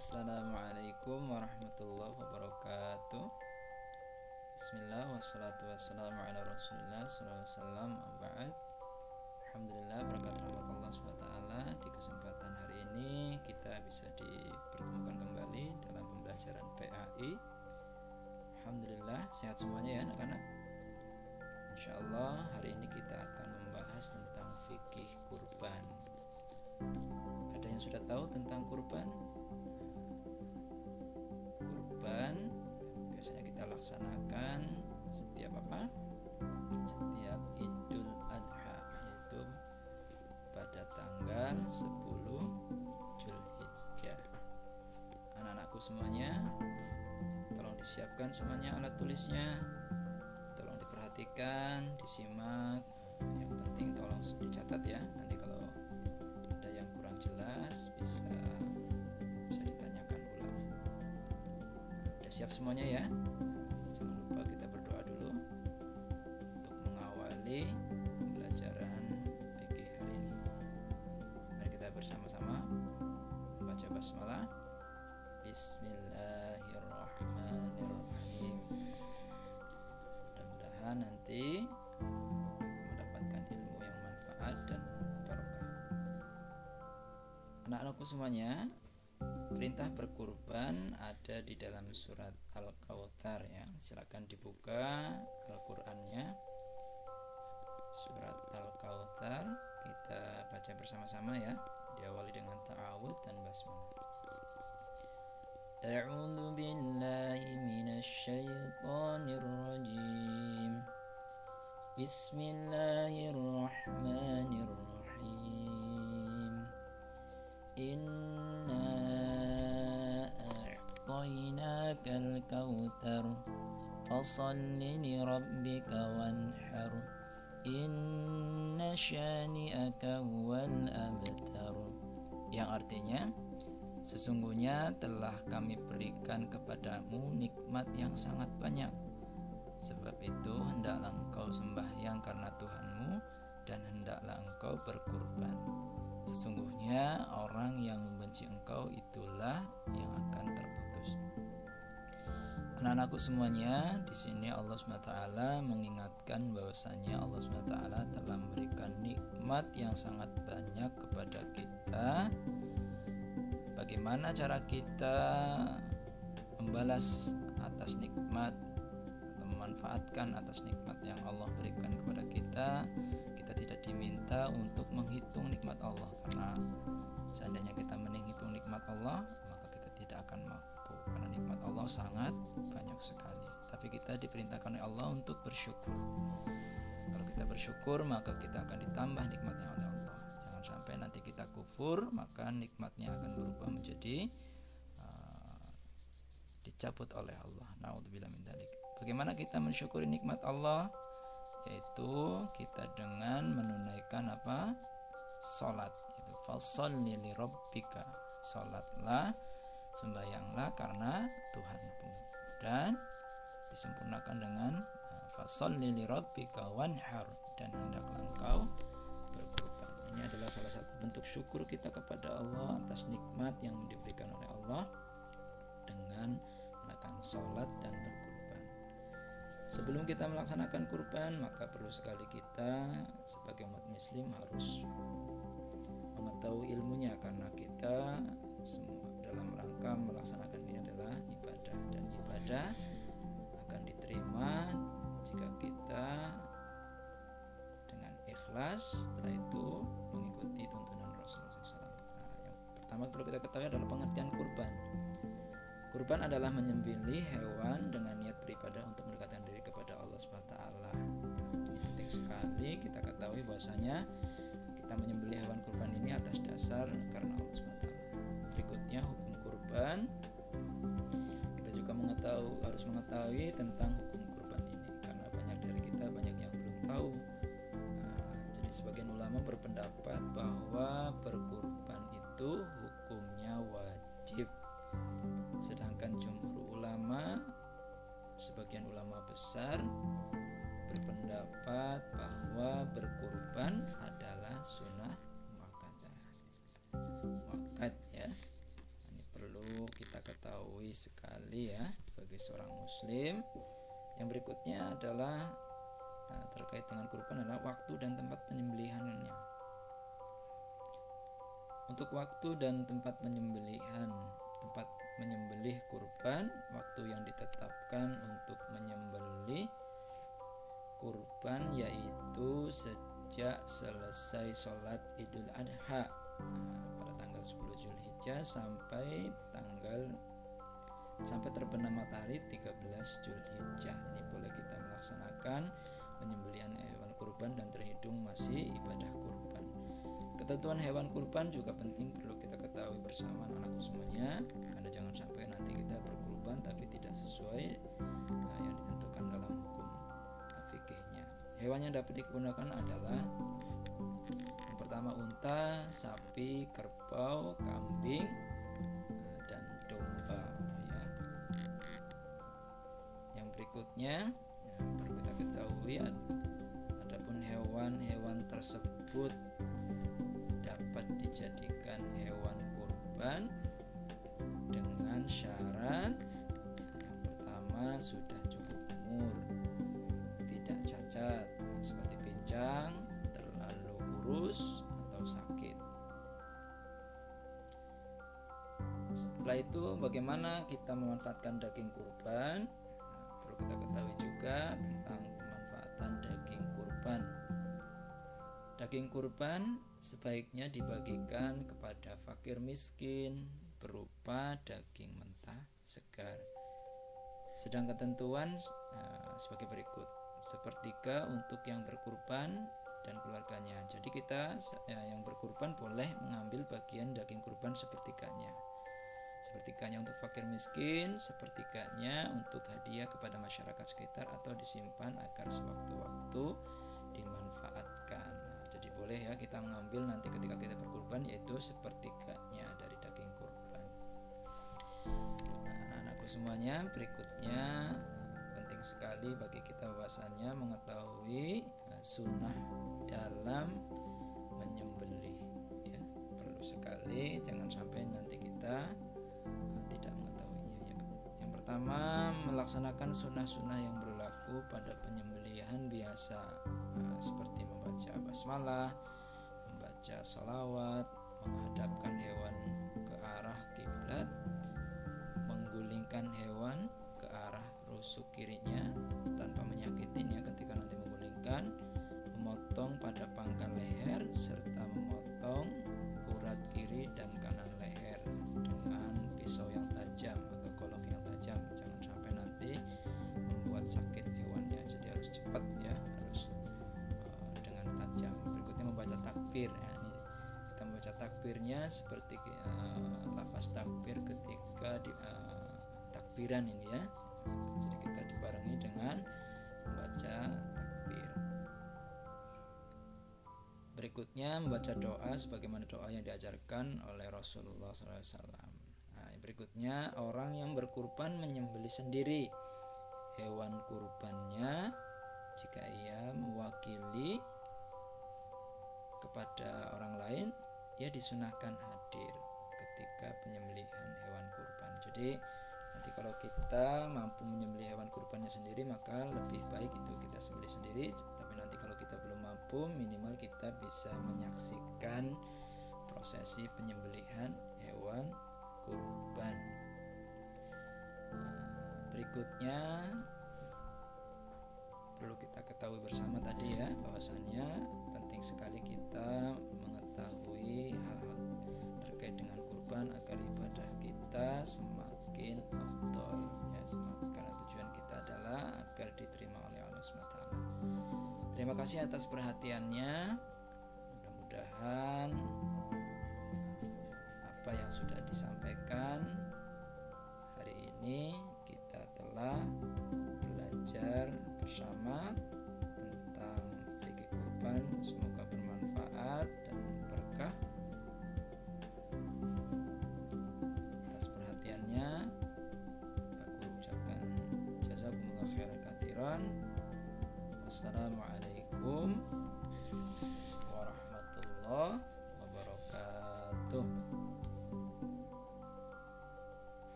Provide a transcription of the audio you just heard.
Assalamualaikum warahmatullahi wabarakatuh. Bismillah wassalatu wassalamu ala rasulillah sallallahu alaihi wasallam. Alhamdulillah berkat rahmat Allah SWT. Di kesempatan hari ini kita bisa dipertemukan kembali dalam pembelajaran PAI. Alhamdulillah sehat semuanya ya anak-anak. Insyaallah hari ini kita akan membahas tentang fikih kurban. Ada yang sudah tahu tentang kurban? Kurban biasanya kita laksanakan setiap apa? Setiap Idul Adha, yaitu pada tanggal 10 Zulhijjah. Anak-anakku semuanya, tolong disiapkan semuanya alat tulisnya. Tolong diperhatikan, disimak. Yang penting tolong dicatat ya. Nanti kalau ada yang kurang jelas bisa ditanyakan ulang. Udah siap semuanya ya? Jangan lupa kita berdoa dulu untuk mengawali pembelajaran fikih hari ini. Mari kita bersama-sama membaca basmalah. Bismillahirrahmanirrahim. Mudah-mudahan nanti mendapatkan ilmu yang manfaat dan barokah. Anak-anakku semuanya, perintah berkurban ada di dalam surat Al-Kautsar ya. Silakan dibuka Al-Qur'annya. Surat Al-Kautsar kita baca bersama-sama ya. Diawali dengan ta'awudz dan basmalah. A'udzu billahi minasy syaithanir rajim. Bismillahirrahmanirrahim. Inna a'tainakal kautsar fasholli lirabbika wanhar. Inna syani'aka huwal abtar. Yang artinya, sesungguhnya telah kami berikan kepadamu nikmat yang sangat banyak. Sebab itu hendaklah engkau sembahyang karena Tuhanmu, dan hendaklah engkau berkurban. Sesungguhnya orang yang membenci engkau itulah yang akan terputus. Anak-anakku semuanya, di sini Allah SWT mengingatkan bahwasanya Allah SWT telah memberikan nikmat yang sangat banyak kepada kita. Bagaimana cara kita membalas atas nikmat atau memanfaatkan atas nikmat yang Allah berikan kepada kita? Kita tidak diminta untuk menghitung nikmat Allah, karena seandainya kita menghitung nikmat Allah, maka kita tidak akan mampu, karena nikmat Allah sangat banyak sekali. Tapi kita diperintahkan oleh Allah untuk bersyukur. Kalau kita bersyukur, maka kita akan ditambah nikmatnya oleh Allah. Jangan sampai nanti kita kufur, maka nikmatnya akan berubah menjadi dicabut oleh Allah. Na'udzubillah min dzalik. Bagaimana kita mensyukuri nikmat Allah? Yaitu kita dengan menunaikan apa? Salat. Itu fasholli lirabbika. Salatlah, sembahyanglah karena Tuhanmu. Dan disempurnakan dengan fasholli lirabbika wanhar, dan hendaklah engkau berkurban. Ini adalah salah satu bentuk syukur kita kepada Allah atas nikmat yang diberikan oleh Allah dengan melakukan salat dan berkurban. Sebelum kita melaksanakan kurban, maka perlu sekali kita sebagai umat muslim harus mengetahui ilmunya, karena kita semua dalam rangka melaksanakan ini adalah ibadah, dan ibadah akan diterima jika kita dengan ikhlas, setelah itu mengikuti tuntunan Rasulullah SAW. Yang pertama perlu kita ketahui adalah pengertian kurban. Kurban adalah menyembelih hewan dengan niat beribadah untuk mendekatkan diri kepada Allah SWT. Ini penting sekali kita ketahui bahwasanya kita menyembelih hewan kurban ini atas dasar karena Allah SWT. Berikutnya hukum kurban. Kita juga harus mengetahui tentang hukum kurban ini, karena banyak dari kita banyak yang belum tahu. Jadi sebagian ulama berpendapat bahwa berkurban itu hukumnya wajib. Sedangkan jumhur ulama, sebagian ulama besar berpendapat bahwa berkurban adalah sunnah muakkadah. Muakkad ya. Ini perlu mulia sekali ya bagi seorang muslim. Yang berikutnya adalah terkait dengan kurban adalah waktu dan tempat penyembelihannya. Untuk waktu dan tempat menyembelih kurban, waktu yang ditetapkan untuk menyembelih kurban yaitu sejak selesai sholat Idul Adha pada tanggal 10 Zulhijjah sampai terbenam matahari 13 Zulhijjah. Ini boleh kita melaksanakan penyembelihan hewan kurban dan terhitung masih ibadah kurban. Ketentuan hewan kurban juga penting, perlu kita ketahui bersama anak-anakku semuanya, karena jangan sampai nanti kita berkurban tapi tidak sesuai yang ditentukan dalam hukum fikihnya. Hewan yang dapat digunakan adalah yang pertama unta, sapi, kerbau, kambing, dan domba ya. Yang berikutnya perlu kita ketahui, adapun hewan-hewan tersebut dapat dijadikan hewan kurban dengan syarat yang pertama sudah cukup umur, tidak cacat seperti pincang, terlalu kurus atau sakit. Setelah itu bagaimana kita memanfaatkan daging kurban? Perlu kita ketahui juga tentang pemanfaatan daging kurban. Daging kurban sebaiknya dibagikan kepada fakir miskin berupa daging mentah segar. Sedang ketentuan sebagai berikut: sepertiga untuk yang berkurban dan keluarganya. Jadi kita yang berkurban boleh mengambil bagian daging kurban sepertiganya untuk fakir miskin, sepertiganya untuk hadiah kepada masyarakat sekitar atau disimpan agar sewaktu-waktu dimanfaatkan. Jadi boleh ya kita mengambil nanti ketika kita berkurban, yaitu sepertiganya dari daging kurban. Anak-anakku semuanya, berikutnya penting sekali bagi kita bahwasannya mengetahui sunnah dalam menyembelih ya. Perlu sekali, jangan sampai nanti kita tidak mengetahuinya ya. Yang pertama, melaksanakan sunnah-sunnah yang berlaku pada penyembelihan biasa, seperti membaca basmalah, membaca sholawat, menghadapkan hewan ke arah kiblat, menggulingkan hewan ke arah rusuk kirinya tanpa menyakitinya ketika nanti menggulingkan, memotong pada pangkal leher serta memotong urat kiri dan kanan leher dengan pisau yang tajam atau golok yang tajam. Jangan sampai nanti membuat sakit hewannya, jadi harus cepat ya, harus dengan tajam. Berikutnya membaca takbir ya. Ini kita membaca takbirnya seperti lafaz takbir ketika takbiran ini ya. Jadi kita dibarengi dengan membaca takbir. Berikutnya membaca doa sebagaimana doa yang diajarkan oleh Rasulullah SAW. Berikutnya orang yang berkurban menyembelih sendiri hewan kurbannya jika ia mewakili kepada orang lain, ia disunahkan hadir ketika penyembelihan hewan kurban. Jadi nanti kalau kita mampu menyembelih hewan kurbannya sendiri, maka lebih baik itu kita sembelih sendiri. Tapi nanti kalau kita belum mampu, minimal kita bisa menyaksikan prosesi penyembelihan hewan kurban. Berikutnya perlu kita ketahui bersama tadi ya, bahwasannya penting sekali kita mengetahui hal-hal terkait dengan kurban agar ibadah kita semakin afdol ya, karena tujuan kita adalah agar diterima oleh Allah SWT. Terima kasih atas perhatiannya. Mudah-mudahan apa yang sudah disampaikan hari ini kita telah belajar bersama tentang fikih kurban. Semoga bermanfaat dan berkah. Atas perhatiannya aku ucapkan jazakumullah khairan katsiran. Wassalamualaikum